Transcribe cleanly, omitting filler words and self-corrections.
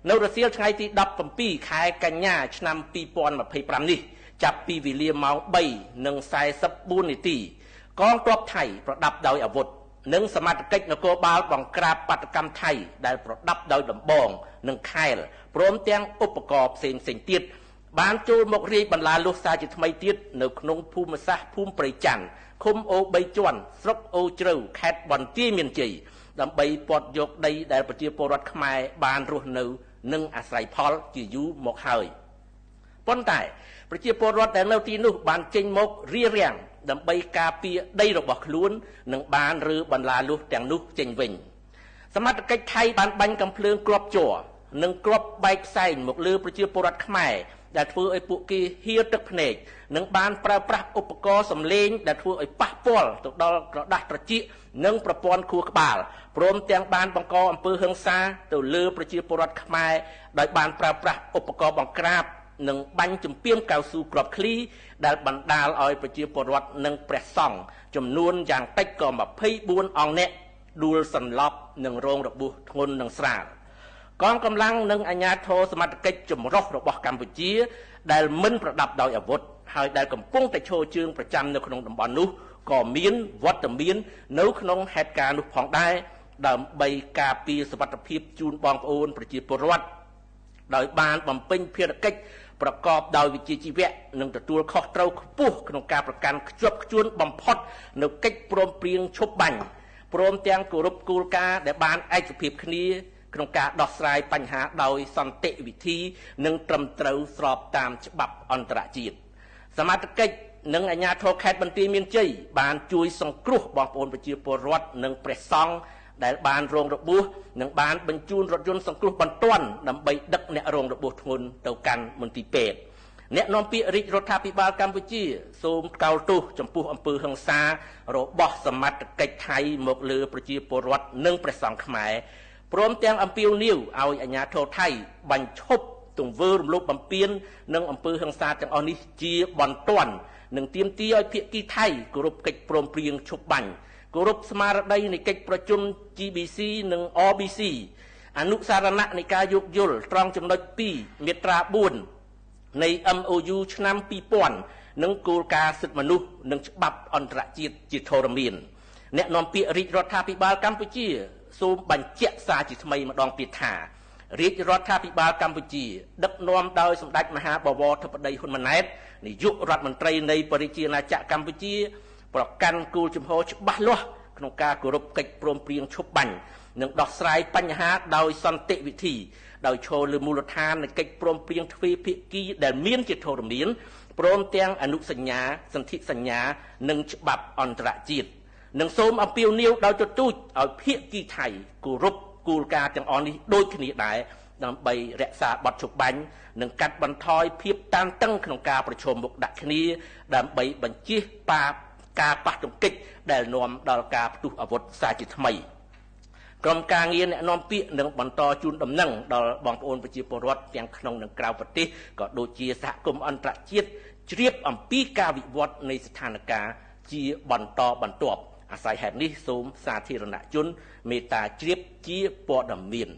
នៅរសៀលថ្ងៃទី17ខែកញ្ញាឆ្នាំ2025នេះចាប់ពីវេលាម៉ោង3:44 នាទីកងទ័ពថៃប្រដាប់ដោយអាវុធនិងសមត្ថកិច្ចនគរបាលបង្ក្រាបបាតកម្មថៃដែលប្រដាប់ដោយដំបងនិងខែលព្រមទាំងឧបករណ៍ផ្សេងៗទៀតបានចូលមករាយបន្លាលុះសារជាថ្មីទៀតនៅក្នុងភូមិសាស្ត្រភូមិព្រៃច័ន្ទឃុំអូ3ជាន់ស្រុកអូជ្រៅខេត្តបន្ទាយមានជ័យដើម្បីពាត់យកដីដែលប្រជាពលរដ្ឋខ្មែរបានរស់នៅនិងអាស្រ័យផលជាយូរមកហើយប៉ុន្តែប្រជាពលរដ្ឋដែលនៅទីនោះបានចេញមករារាំងដើម្បីការពារដីរបស់ខ្លួននិងបានរើបន្លាលុះទាំងនោះចេញវិញសមត្ថកិច្ចថៃបានបាញ់កាំភ្លើងគ្រាប់ជ័រនិងគ្រាប់បែកផ្សែងមកលើប្រជាពលរដ្ឋខ្មែរដែលធ្វើឲ្យពួកគេហៀរទឹកភ្នែកនិងបានប្រើប្រាស់ឧបករណ៍សម្លេងដែលធ្វើឲ្យប៉ះពាល់ទៅដល់ក្រដាសត្រចៀកនិងប្រព័ន្ធខួរក្បាលព្រមទាំងបានបង្កអំពើហិង្សាទៅលើប្រជាពលរដ្ឋខ្មែរដោយបានប្រើប្រាស់ឧបករណ៍បង្ក្រាបនិងបាញ់ជំពាមកៅស៊ូគ្រាប់ឃ្លីដែលបណ្ដាលឲ្យប្រជាពលរដ្ឋនិងព្រះសង្ឃចំនួនយ៉ាងតិចក៏24អង្គនាក់ដួលសន្លប់និងរងរបួសធ្ងន់និងស្រាលកងកម្លាំងនិងអាជ្ញាធរសមត្ថកិច្ចចម្រុះរបស់កម្ពុជាដែលមិនប្រដាប់ដោយអាវុធហើយដែលកំពុងតែឈរជើងប្រចាំនៅក្នុងតំបន់នោះក៏មានវត្តមាននៅក្នុងហេតុការណ៍នោះផងដែរដើម្បីការពារសុវត្ថិភាពជូនបងប្អូនប្រជាពលរដ្ឋដោយបានបំពេញភារកិច្ចប្រកបដោយវិជ្ជាជីវៈនិងទទួលខុសត្រូវខ្ពស់ក្នុងការប្រកាន់ខ្ជាប់ខ្ជួនបំផុតនៅកិច្ចព្រមព្រៀងឈប់បាញ់ព្រមទាំងគោរពគោលការណ៍ដែលបានឯកភាពគ្នាក្នុងការដោះស្រាយបញ្ហាដោយសន្តិវិធីនិងត្រឹមត្រូវស្របតាមច្បាប់អន្តរជាតិសមត្ថកិច្ចនិងអាជ្ញាធរខេត្តបន្ទាយមានជ័យបានជួយសង្គ្រោះបងប្អូនប្រជាពលរដ្ឋនិងព្រះសង្ឃដែលបានរងរបួសនិងបានបញ្ជូនរថយន្តសង្គ្រោះបន្ទាន់ដើម្បីដឹកអ្នករងរបួសធ្ងន់ទៅកាន់មន្ទីរពេទ្យអ្នកនាំពាក្យរាជរដ្ឋាភិបាលកម្ពុជាសូមកោតទោសចំពោះអំពើហិង្សារបស់សមត្ថកិច្ចថៃមកលើប្រជាពលរដ្ឋនិងព្រះសង្ឃខ្មែរព្រមទាំងអំពាវនាវឲ្យអាជ្ញាធរថៃបញ្ឈប់ទង្វើរំលោភបំពាននិងអំពើហិង្សាទាំងអស់នេះជាបន្ទាន់និងទាមទារឲ្យភាគីថៃគោរពកិច្ចព្រមព្រៀងឈប់បាញ់គោរពស្មារតីនៃកិច្ចប្រជុំ GBC និង RBC អនុសារណៈនៃការយោគយល់ត្រង់ចំណុច2មាត្រា4នៃ MOU ឆ្នាំ2000និងគោលការណ៍សិទ្ធិមនុស្សនិងច្បាប់អន្តរជាតិជាធរមានអ្នកនាំពាក្យរាជរដ្ឋាភិបាលកម្ពុជាសូមបញ្ជាក់សារជាថ្មីម្ដងទៀតថារាជរដ្ឋាភិបាលកម្ពុជាដឹកនាំដោយសម្ដេចមហាបវរធិបតីហ៊ុនម៉ាណែតនាយករដ្ឋមន្ត្រីនៃប្រជាណាចក្រកម្ពុជាប្រកាន់គោលជំហរច្បាស់លាស់ក្នុងការគោរពកិច្ចព្រមព្រៀងឈប់បាញ់និងដោះស្រាយបញ្ហាដោយសន្តិវិធីដោយឈរលើមូលដ្ឋាននៃកិច្ចព្រមព្រៀងទ្វេភាគីដែលមានជាធរមានព្រមទាំងអនុសញ្ញាសន្ធិសញ្ញានិងច្បាប់អន្តរជាតិនិងសូមអំពាវនាវដោយទទូចឲ្យភាគីថៃគោរពគោលការណ៍ទាំងអស់នេះដូចគ្នាដែរដើម្បីរក្សាបទឈប់បាញ់និងកាត់បន្ថយភាពតានតឹងក្នុងការប្រឈមមុខដាក់គ្នាដើម្បីបញ្ជៀសការប៉ះទង្គិចដែលនាំដល់ការផ្ទុះអាវុធសារជាថ្មីក្រុមការងារអ្នកនាំពាក្យនឹងបន្តជូនដំណឹងដល់បងប្អូនប្រជាពលរដ្ឋទាំងក្នុងនិងក្រៅប្រទេសក៏ដូចជាសហគមន៍អន្តរជាតិជ្រាបអំពីការវិវត្តនៃស្ថានភាពជាបន្តបន្ទាប់អាស្រ័យហេតុនេះសូមសាធារណជនមេត្តាជ្រាបជាព័ត៌មាន